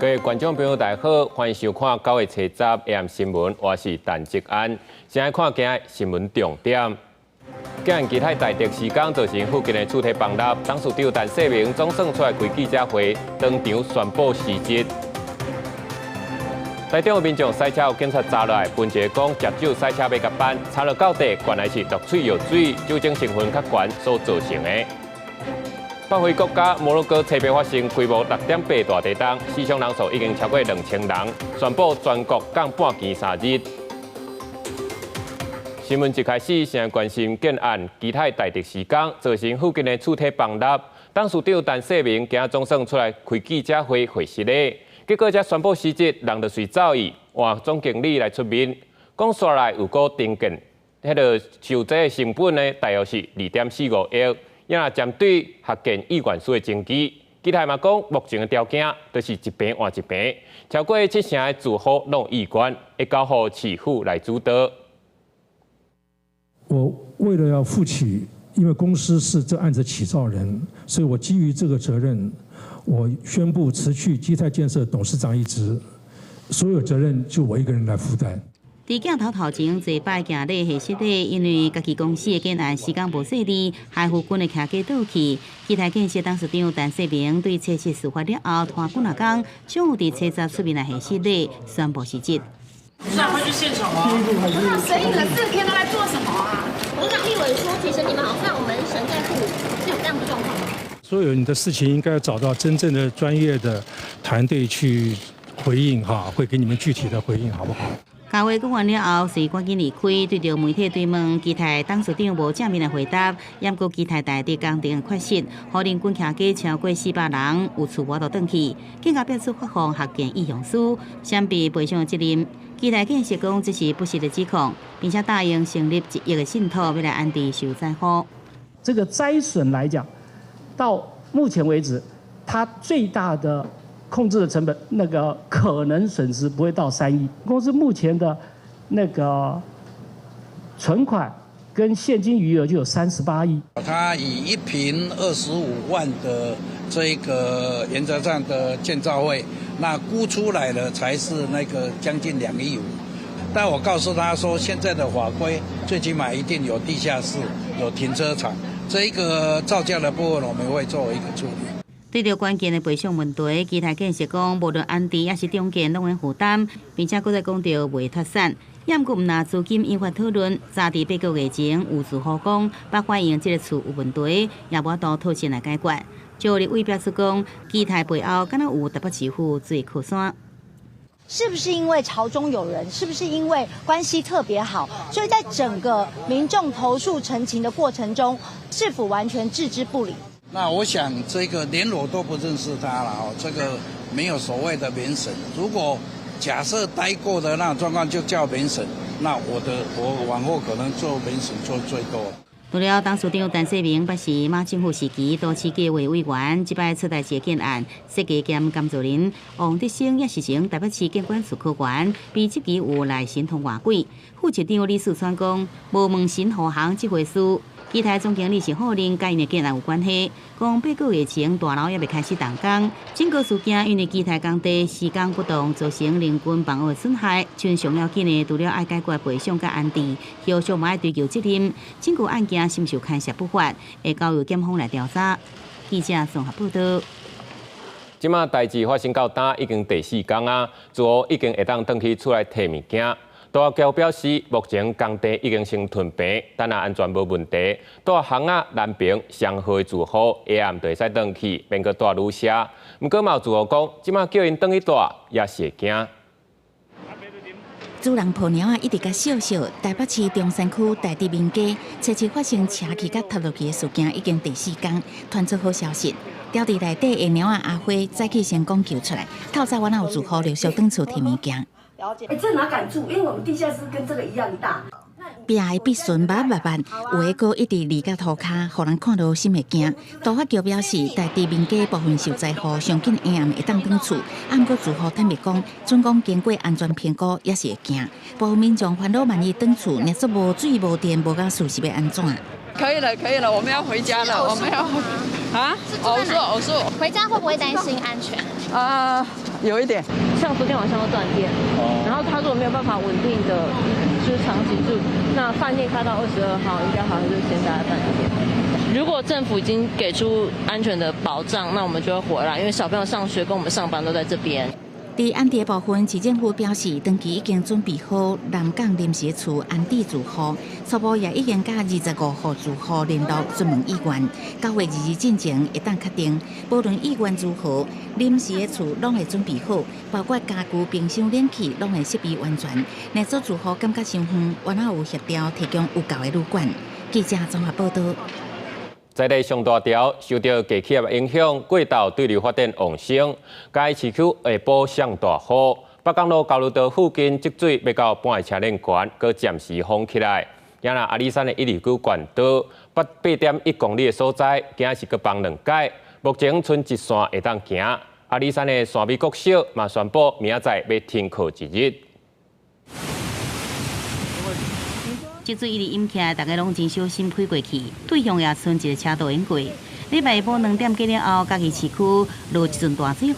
位观众朋友，大家好，欢迎收看9月7日 AM 新闻，我是陈吉安。先来看今日新闻重点。今日基泰大迪时间造成附近的厝体崩塌，董事长陈世明总算出来开记者会，当场宣布事实。台中有民众赛车有警察查落来，分析讲食酒赛车要甲办，查落到底，原来是毒水药水，酒精成分较悬所造成的。北非国家摩洛哥车边发生规模6.8大地震，死伤人数已经超过2000人，宣布全国降半旗3日。新闻一开始，先来关心建案基泰大迪时间造成附近的厝体崩塌，董事长陈世明今仔总算出来开记者会回实咧。结果才宣布事实，人就随走意，换总经理来出面，讲刷来有个定件，迄个收这的成本呢，大约是2.45亿。也若针对核建意愿书的征集，基泰嘛讲目前的条件都是一平换一平，超过7成的住户拢有意愿，会交予市府来主导。我为了要负起，因为公司是这案子起造人，所以我基于这个责任，我宣布辞去基泰建设董事长一职，所有责任就我一个人来负担。伫镜头前，一摆行咧下室咧，因为家己公司的建案时间无细致，海富军的徛家倒去。基泰建设董事长陈世明对测试事发了后，拖几若工，上午伫车站出面来下室咧宣布事实。不是会去现场吗？那神隐了4天都在做什么啊？我长立委说，其实你们好像我们省政府是有这样的状况吗？所有你的事情应该要找到真正的专业的团队去回应哈，会给你们具体的回应，好不好？开会讲完了后，随赶紧离开，对着媒体追问，基泰董事长无正面来回答，掩过基泰大地工程缺失，互林军徛家超过400人有厝无倒转去，更加表示发放核建意向书，闪避赔偿责任。基泰建设讲这是不实的指控，并且答应成立1亿的信托，要来安置受灾户。这个灾损来讲，到目前为止，它最大的控制的成本，那个可能损失不会到3亿。公司目前的那个存款跟现金余额就有38亿。它以1坪25万的这个原则上的建造费，那估出来的才是那个将近2亿5。但我告诉他说，现在的法规最起码一定有地下室、有停车场，这一个造价的部分我们会作为一个处理。对着关键的赔偿问题，基泰建设讲，无论安置也是中建拢会负担，并且搁再讲到袂脱产。掩过毋拿资金引发讨论，早伫8个月前有住户讲，捌反映这个厝有问题，也无法度套钱来解决。就立委表示讲，基泰背后敢若有台北市府做靠山。是不是因为朝中有人？是不是因为关系特别好？所以在整个民众投诉陈情的过程中，是否完全置之不理？那我想这个连我都不认识他了哦，这个没有所谓的免审。如果假设待过的那种状况就叫免审，那我往后可能做免审做最多。除了董事长陈世明表示，马政府时期多次计划委员，即摆出台设建案，设计兼甘助人王德胜也是前台北市建管署科员，被即期有来审通外轨。副市长李树川讲，无问新华行这回事。基泰总经理是否令甲因的建案有关系？讲8个月前大楼也未开始动工，整个事件因为基泰工地施工不当，造成人均房屋损害。像上要紧的，除了爱解决赔偿甲安置，后续嘛爱追究责任。整个案件是毋是有牵涉不法，会交由检方来调查。记者综合报道。即马代志发生到今已经第4天啊，住户已经会当回去厝内摕物件。大桥表示，目前工地已经先屯平，等下安全无问题。大巷仔南平上号的住户下暗就会使回去，免阁大愈写。毋过嘛有住户讲，即马叫因回去住也是会惊。主人婆娘一直甲笑笑，台北市中山区大地民街初次发生车骑甲塌落去的事件，已经第4天，传出好消息。掉伫内底的娘阿辉早起先讲救出来，透早晚有住户陆续登厝摕物件。了解，这哪敢住？因为我们地下室跟这个一样大。壁的壁顺密，有的阁一直离到涂骹，互人看到心会惊。都发局表示，大地民街部分受灾户上紧下暗会当转厝，毋过住户坦白讲，准讲经过安全评估也是会惊。部分民众烦恼万一转厝，若说无水无电，无甲厝是要安怎？可以了，可以了，我们要回家了，我们要啊，偶数。回家会不会担心安全？有一点。像昨天晚上又断电，然后他如果没有办法稳定的就是长期住，那饭店开到22号，应该好像就先待半天。如果政府已经给出安全的保障，那我们就会回来，因为小朋友上学跟我们上班都在这边。伫安迪的部分，市政府表示，长期已经准备好南港临时厝安置住户，初步也已经甲25户住户联络询问意愿。9月2日进前一旦确定，无论意愿如何，临时的厝拢会准备好，包括家具、冰箱、冷气拢会设备完全。若做住户感觉伤远，完后有协调提供有够的旅馆。记者综合报道。在地上大条受到低气压影响，过道对流发展旺盛，该市区下晡上大雨，北港路交流道附近积水要到半个车链悬，搁暂时封起来。今仔阿里山的一里区县道8.1公里的所在，今仔是搁放2解，目前剩一线会当行。阿里山的山美国小嘛宣布明仔载要停课1日。积水一直淹起来，大家拢真小心开过去。对向也剩一个车道淹过。礼拜下晡2点几了后，嘉义市区落一阵大水雨，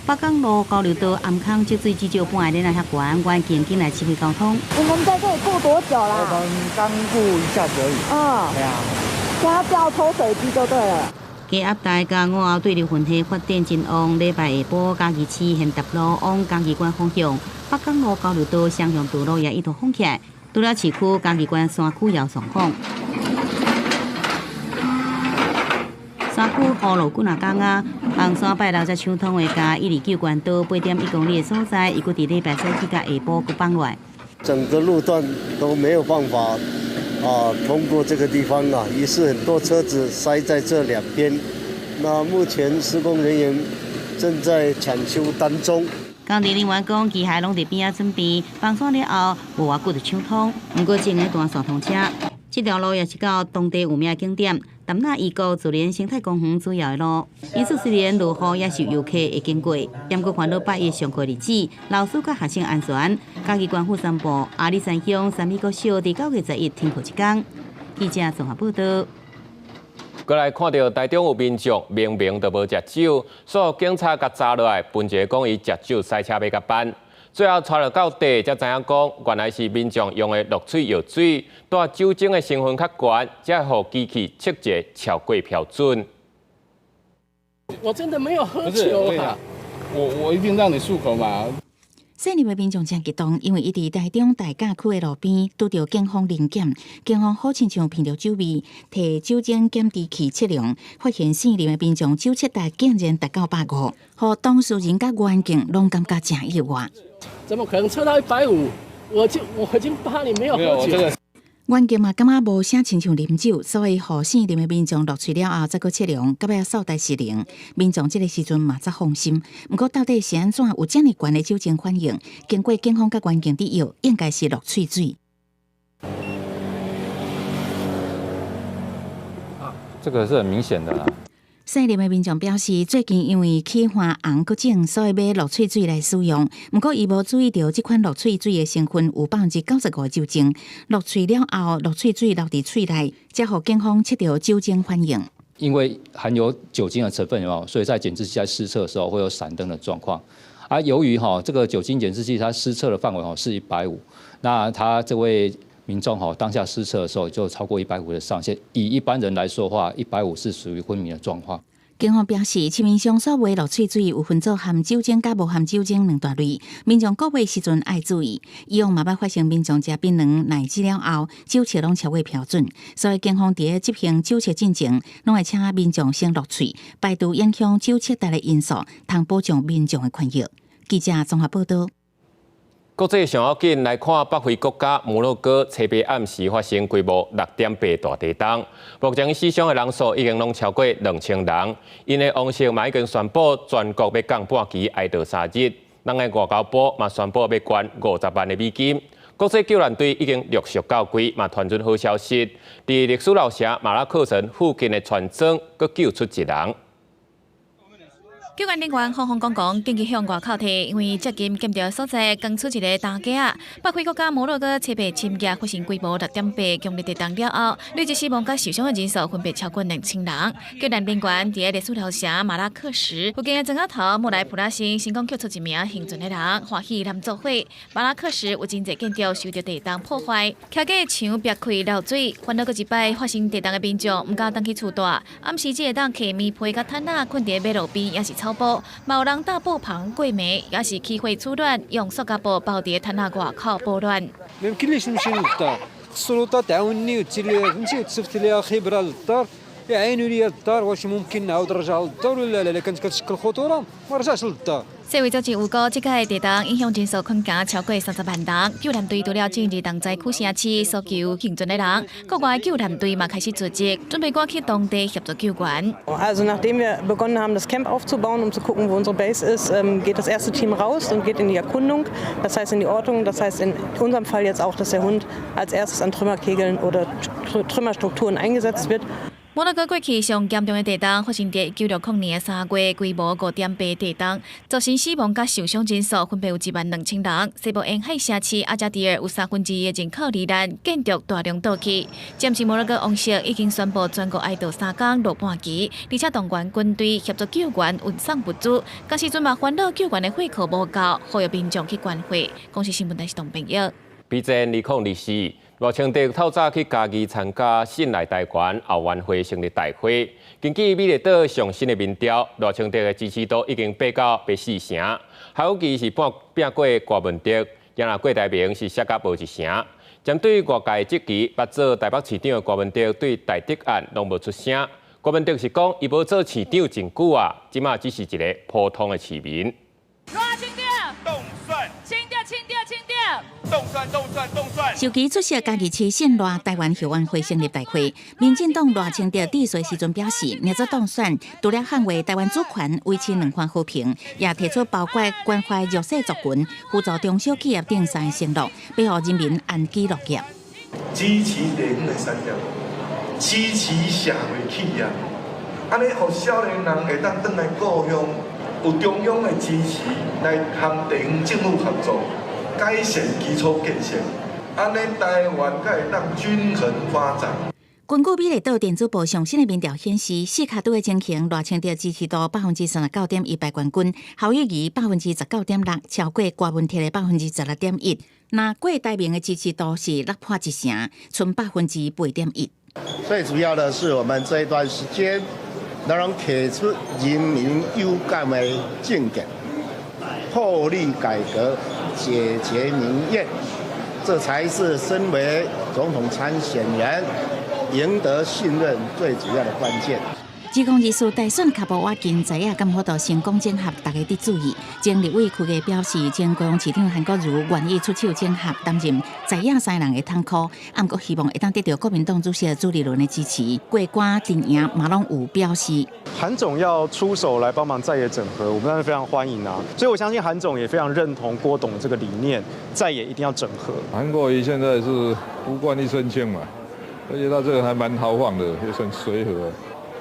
北港路交流道暗坑积水至少半个遐悬，关键进来指挥交通。你们在这里住多久啦？我们刚顾一下子而已。对啊。现在叫抽水机就对了。加压大甲午后对流云系发展真旺，礼拜下晡嘉义市现达路往嘉义关方向，北港路交流道双向道路也一度封起来。除了市区、嘉义关山区也上风。山区雨落几若天啊，红山拜六才抢通的甲129关道8.1公里的所在，伊搁伫礼拜早起甲下晡搁放落。整个路段都没有办法通过这个地方啊，于是很多车子塞在这两边。那目前施工人员正在抢修当中。工地人员讲，机械拢伫边仔准备放山了后，无偌久就抢通。不过正个段线通车，这条路也是到当地有名的景点淡纳伊谷自然生态公园主要的路。因此虽然落雨，也是游客会经过。兼过烦恼8月上课日子，老师甲学生安全。嘉义县府宣布，阿里山乡三美国小伫9月11停课1天。记者综合报道。过来看到台中有民众明明都无食酒，所有警察甲抓落来，分一个讲伊食酒塞车要甲办，最后查了到底，才知影讲原来是民众用的氯水药水，带酒精的成分较悬，才互机器测者超过标准。我真的没有喝酒啊！我一定让你漱口嘛。悉尼的民众真激动，因为伊伫台中大甲区的路边拄到警方临检，警方好亲像闻到酒味，摕酒精检知器测量，发现4人的民众酒测值竟然达到150，互当事人甲环境拢感觉真意外。怎么可能测到150？我已经8年没有喝酒。原警嘛感觉无啥亲像啉酒，所以互4人的民众录取了后，再搁测量，到尾扫代失灵。民众这个时阵嘛才放心。不过到底是安怎有这么悬的酒精反应？经过警方甲环境的药，应该是氯翠水。这个是很明显的啦。悉尼的民众表示，最近因为起花红过症，所以买氯翠水来使用。不过，伊无注意到这款氯翠水的成分有95%的酒精。氯萃了后，氯翠水留伫喙内，才互警方测到酒精反应。因为含有酒精的成分所以在检测器在施测的时候会有闪灯的状况。而由于这个酒精检测器它施测的范围是150，那他这位民众当下施测的时候就超过150的上限，以一般人来说的话，150是属于昏迷的状况。警方表示，市面上所卖氯翠水有分做含酒精甲无含酒精2大类，民众购买时阵爱注意。以往嘛捌发生民众食槟榔奶制了后，酒测拢超过标准，所以警方伫咧执行酒测进前，拢会请民众先氯萃，排除影响酒测值的因素，通保障民众的权益。记者综合报道。国际上要紧来看北非国家摩洛哥，初八暗时发生规模6.8大地震，目前死伤的人数已经拢超过2000人。因的王室嘛已经宣布全国要降半旗哀悼3日。咱的外交部嘛宣布要捐50万的美金。国际救援队已经陆续到位，嘛传出好消息，伫历史老城马拉克城附近的船庄，阁救出1人。救援人员慌慌张张紧急向外口退，因为接近检调所在刚出一个大架，北非国家摩洛哥700侵击发生规模6.8强烈地震了后，累计死亡甲受伤的人数分别超过2000人。救援人员伫个历史头城马拉克什附近的庄仔头莫莱普拉县成功救出一名幸存的人，欢喜南作伙。马拉克什有真侪建筑受到地震破坏，徛个墙壁开漏水，烦恼过一摆发生地震的民众，唔敢当去厝大。暗时只会当摕棉被甲毯仔困伫马路边，也是草包，嘛有人搭布棚过暝，也是起火取暖，用塑胶布包伫毯仔外口保暖。世卫组织预估，这届地震影响人数恐惊超过30万人。救援队除了进入重灾区城市搜救幸存的人，国外救援队嘛开始组织，准备赶去当地协助救援。Also nachdem wir begonnen haben, das Camp aufzubauen, um zu gucken, wo unsere Base ist, geht das erste Team raus und geht in die Erkundung. Das heißt in die Ortung. Das heißt in unserem Fall jetzt auch, dass der Hund als erstes an Trümmerkegeln oder Trümmerstrukturen eingesetzt wird. 摩洛哥过去上严重的地震发生在1960年3月，规模5.8地震，造成死亡甲受伤人数分别有12000人。西部沿海城市阿加迪尔有2/3的人口罹难，建筑大量倒去。暂时摩洛哥王室已经宣布全国哀悼3天落半旗，而且动员军队协助救援运送物资。但时阵嘛烦恼救援的火库无够，呼吁民众去捐火。公司新闻台是同朋友。比前2024。罗清德透早去嘉义参加信赖台湾后援会成立大会。根据美丽岛上新的民调，罗清德的支持度已经爬到80%成，侯基是拼过郭文德，也那郭台铭是削甲无一成。针对外界质疑，捌做台北市长的郭文德对台德案拢无出声，郭文德是讲伊无做市长真久啊，即马只是一个普通的市民。罗清德，动算，清掉，清掉，清掉。动算，动算，动算。首期出席嘉义市信赖台湾后援会成立大会，民进党罗清德致辞时阵表示，若做当选，除了捍卫台湾主权、维持两岸和平，也提出包括关怀弱势族群、辅助中小企业等3个承诺，要让人民安居乐业。支持地方的产业，支持社会企业，安尼，让少年人会当回来故乡，有中央的支持来和地方政府合作。改善基础建设，安尼台湾才会当均衡发展。根据美丽岛电子部上新的民调显示，四卡都的情形，罗清德支持度39.1%冠军，侯友宜19.6%，超过郭文哲的16.1%。那郭台铭的支持度是落破1成，剩8.1%。最主要的是，我们这一段时间能提出人民有感的政见，破例改革。解决民怨，这才是身为总统参选人赢得信任最主要的关键。自公日数大选卡无我近知影敢好到成功整合，大家得注意。前立委区嘅表示，前高雄市长韩国瑜愿意出手整合，担任知影3人嘅汤库，暗过希望会当得到国民党主席朱立伦的支持。过关阵营马龙有表示，韩总要出手来帮忙在野整合，我们当然非常欢迎啊。所以我相信韩总也非常认同郭董这个理念，在野一定要整合。韩国瑜现在是无冠一身轻嘛，而且他这个还蛮豪放的，也很随和。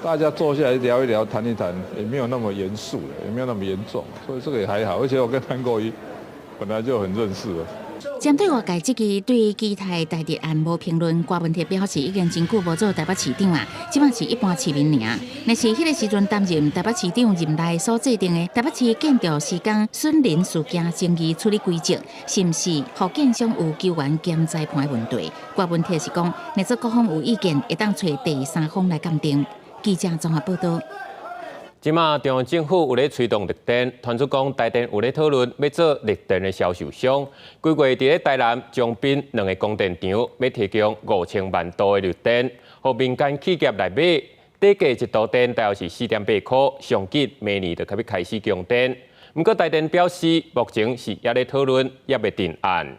大家坐下来聊一聊、谈一谈，也没有那么严肃了，也没有那么严重，所以这个也还好。而且我跟韩国瑜本来就很认识了。针对外界质疑对基泰台德案无评论，郭文哲表示已经真久无做台北市长啊，即马是一般市民尔。若是迄个时阵担任台北市长任内所制定的台北市建筑施工损林事件争议处理规则，是毋是互建商有救援兼裁判的问题？郭文哲是讲，若做各方有意见，会当找第三方来鉴定。记者综合报道。即马中央政府有咧推动绿电，传出讲台电有咧讨论要做绿电的销售商。规月伫咧台南、彰滨2个供电场要提供5000万度的绿电，互民间企业来买。低价一度电大约是4.8块，上紧明年就可以开始供电。不过台电表示，目前是也咧讨论，也未定案。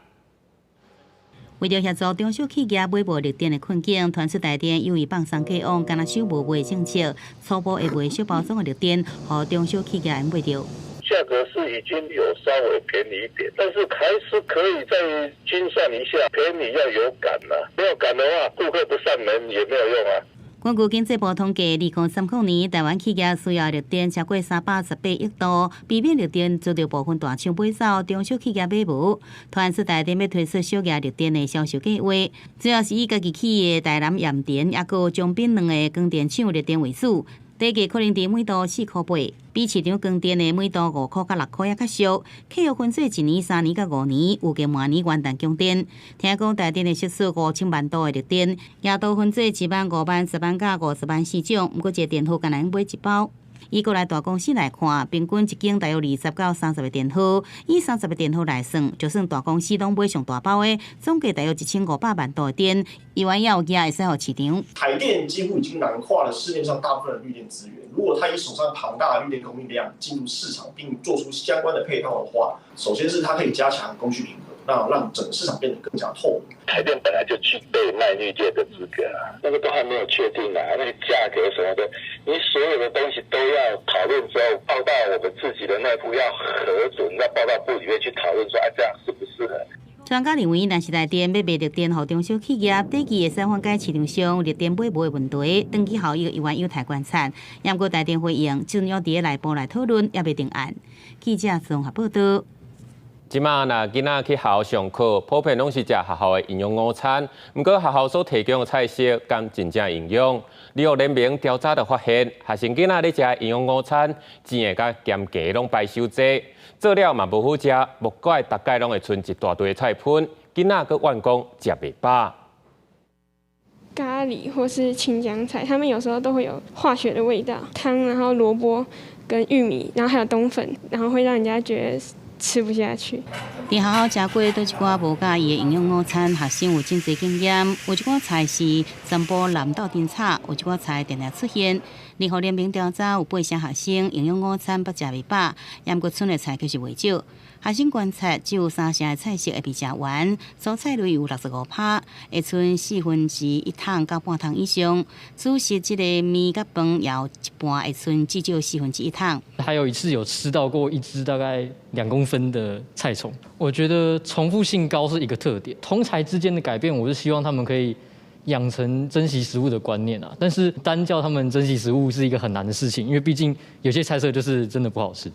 为了协助中小企业买无绿电的困境，传出台电又以放松假往，敢若手无卖政策，初步会卖小包装的绿电，互中小企业买到。价格是已经有稍微便宜一点，但是还是可以再精算一下，便宜要有感啊，没有感的话，顾客不上门也没有用啊。根据经济部统计，2030年台湾企业需要绿电超过318亿度，避免绿电遭到部分大厂买走，中小企业买无。台市台电要推出小额绿电的销售计划，主要是以家己企业台南盐田，也有中滨两个光电厂绿电为主。低价可能伫每度4块8，比市场光电的每度5块到6块还较俗。契约分做1年、3年到5年，有计明年元旦供电。听讲台电会释出5000万度的绿电，也都分做1万、5万、10万到50万4种。不过一个电耗敢若买1包。以国内大公司来看，平均一间大约20到30个电耗，以30个电耗来算，就算大公司拢买上大包的，总计大约1500万度的电，以外也有价会使互市场。台电几乎已经囊括了市面上大部分的绿电资源。如果它以手上庞大的绿电供应量进入市场，并做出相关的配套的话，首先是它可以加强供需平衡，那让整个市场变得更加透明。台电本来就具备卖绿电的资格啊，那个都还没有确定啊，那个价格什么的，你所有的东西都要讨论之后报到我们自己的内部要核准，要报到部里面去讨论说，这样适不适合。专家认为，若是台电要卖绿电予中小企业，短期会使缓解市场上绿电买无的问题，长期效益依然有待观察。也不过台电回应，尽要伫内部来讨论，也未定案。记者综合报道。即马若囡仔去学校上课，普遍拢是食学校的营养午餐，不过学校所提供的菜色敢真正营养？理学联盟调查就发现，学生囡仔咧食营养午餐，钱个甲咸价拢排收济，做了嘛无好食，莫怪大概拢会剩一大堆菜盆，囡仔佮员工食袂饱。咖喱或是青江菜，他们有时候都会有化学的味道，汤，然后萝卜跟玉米，然后还有冬粉，然后会让人家觉得吃不下去。伫学校食过倒一寡无介意的营养午餐，学生有真侪经验。有一寡菜是全部蓝豆丁炒，有一寡菜定定出现。联合联盟调查有8成学生营养午餐不食袂饱，也毋过剩的菜却是袂少。学生观察只有3成的菜色会被食完，蔬菜类有65%，会剩1/4桶到半桶以上。主食这个面甲饭也有一半会剩至少1/4桶。还有一次有吃到过一只大概2公分的菜虫，我觉得重复性高是一个特点。同侪之间的改变，我是希望他们可以养成珍惜食物的观念啊。但是单叫他们珍惜食物是一个很难的事情，因为毕竟有些菜色就是真的不好吃。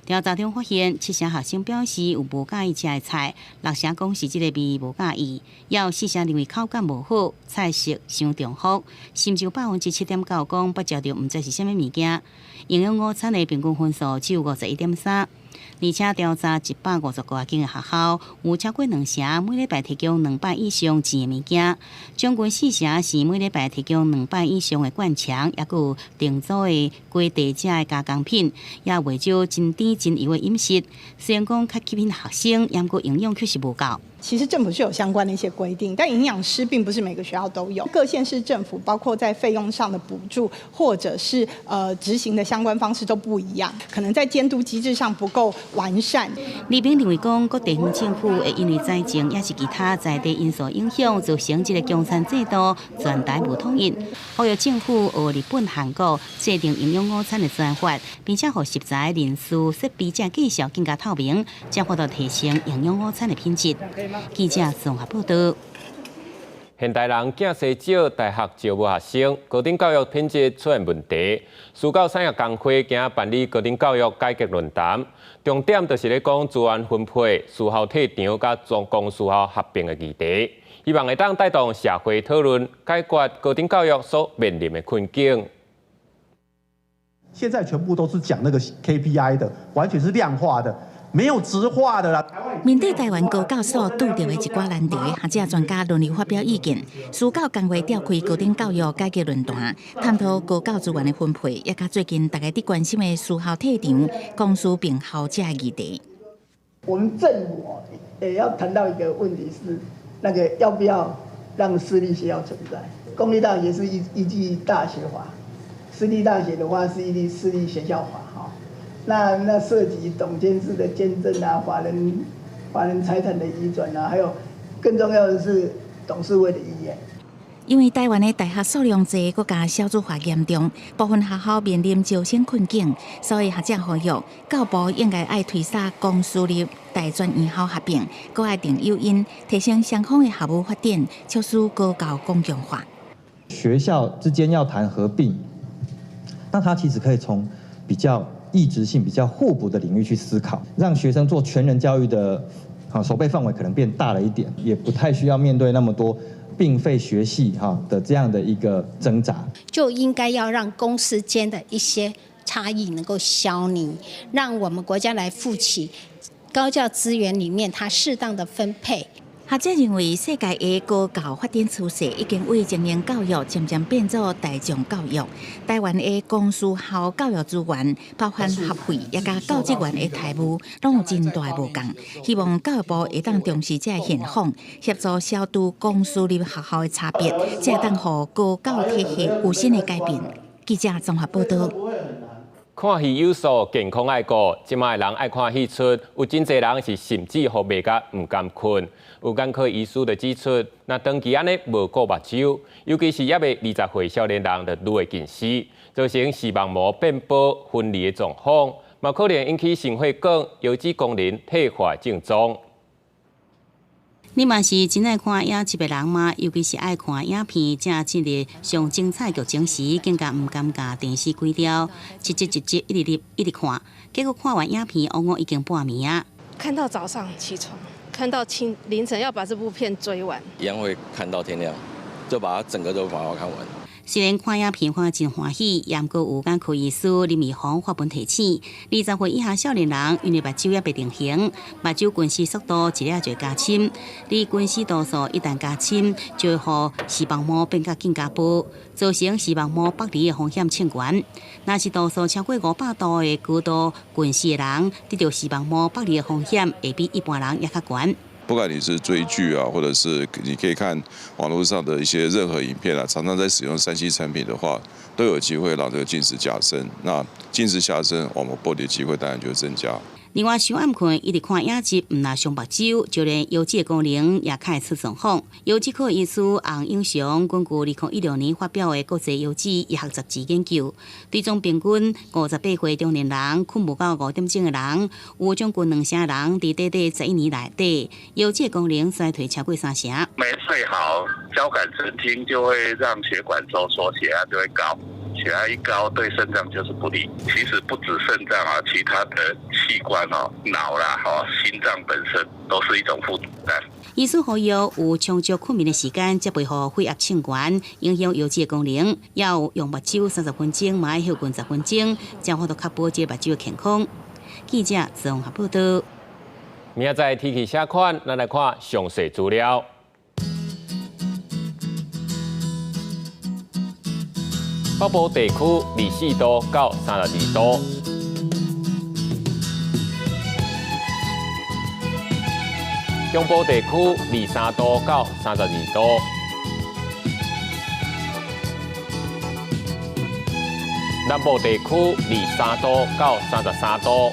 调查中发现，7成学生表示有无介意吃的菜，6成讲是这个味无介意，也有4成认为口感无好，菜色伤重复，甚至有7.9%讲不食到唔知是啥物物件。营养午餐的平均分数只有51.3%。而且调查150多间的学校，有超过2成每礼拜提供200以上钱的物件，将近4成是每礼拜提供200以上的灌肠，也有定做的规地食的加工品，也未少真甜真油的饮食。虽然讲较吸引学生，也过营养确实无够。其实政府是有相关的一些规定，但营养师并不是每个学校都有。各县市政府包括在费用上的补助，或者是执行的相关方式都不一样，可能在监督机制上不够完善。李炳认为讲，各地方政府会因为财政也是其他在地因素影响，造成这个供餐制度全台无统一。呼吁政府学日本、韩国制定营养午餐的专法，并且让食材、人事、设备这介绍更加透明，将获得提升营养午餐的品质。记者综合报道。现代人囝生少，大学招无学生，高等教育品质出现问题。苏教产业工会今办理高等教育改革论坛，重点就是咧讲资源分配、私校退场甲公私校合并的议题，希望会当带动社会讨论，解决高等教育所面临的困境。现在全部都是讲那个 KPI 的，完全是量化的。没有直化的啦。面对台湾高教所拄到的一寡难题，学者专家轮流发表意见。苏教工会召开高等教育改革论坛，探讨高教资源的分配，也甲最近大家伫关心的私校退场、公私并校这议题。我们政府也要谈到一个问题是，那个要不要让私立学校存在？公立大学是依据大学法，私立大学的话是依据私立学校法。那涉及董监事的监证啊，法人财产的移转啊，还有更重要的是董事会的意愿。因为台湾的大学数量多，国家少子化严重，部分学校面临招生困境，所以学者呼吁教部应该爱推动公私立大专院校合并，搁爱定诱因，提升双方的校务发展，促使高教公共化。学校之间要谈合并，那它其实可以从比较异质性、比较互补的领域去思考，让学生做全人教育的守备范围可能变大了一点，也不太需要面对那么多并非学系的这样的一个挣扎，就应该要让公司间的一些差异能够消弭，让我们国家来负起高教资源里面它适当的分配。学者认为，世界的高教发展趋势已经为精英教育渐渐变作大众教育。台湾的公私校教育资源，包含学费也甲教职员的待遇，拢有真大无共。希望教育部会当重视这现况，协助消除公私立学校的差别，才当互高教体系有新的改变。记者综合报道。看戏有素，健康爱顾。即卖人爱看戏出，有真侪人是甚至乎袂甲唔甘困。有眼科医师就指出，若长期安尼无顾目睭，尤其是约未20岁少年人，就愈会近视，造成视网膜变薄、分离的状况，嘛可能引起肾血管、腰子功能退化症状。你嘛是真爱看影集的人吗？尤其是爱看影片，正进入上精彩剧情时，更加唔敢甲电视关掉，一集一直看，结果看完影片，往往已经半暝啊。看到早上起床，看到凌晨要把这部片追完，一样会看到天亮，就把它整个都把它看完。虽然看影片看真欢喜，也毋过有眼科医师林美芳发文提醒，20岁以下少年人因为目睭也未定型，目睭近视速度一日就加深，你近视度数一旦加深，就会让视网膜变得更加薄，造成视网膜剥离的风险更悬。若是度数超过500度的高度近视的人，得到视网膜剥离的风险会比一般人也较悬。不管你是追剧啊，或者是你可以看网络上的一些任何影片啊，常常在使用3C 产品的话，都有机会让这个近视加深。那近视加深，网膜剥离的机会当然就会增加。另外，伤暗困一直看影集，唔若伤目睭，就连腰子的功能也开始出状况。腰子科医师洪永祥根据2016年发表的国际腰子医学杂志研究，对中平均58岁中年人困不到5点钟的人，有将近2成人伫短短11年内底，腰子的功能衰退超过3成。没睡好，交感神经就会让血管收缩，血压就会高。血压一高，对肾脏就是不利。其实不止肾脏啊，其他的器官哦，脑啦、心脏本身都是一种负担。医师呼吁有充足困眠的时间，才袂互血压升悬，影响腰子的功能。要用目睭30分钟，嘛要休困10分钟，才法度确保这目睭的健康。记者综合报道。明仔载天气写款，咱来看详细资料。北部地区24度到32度，中部地区23度到32度，南部地区23度到33度。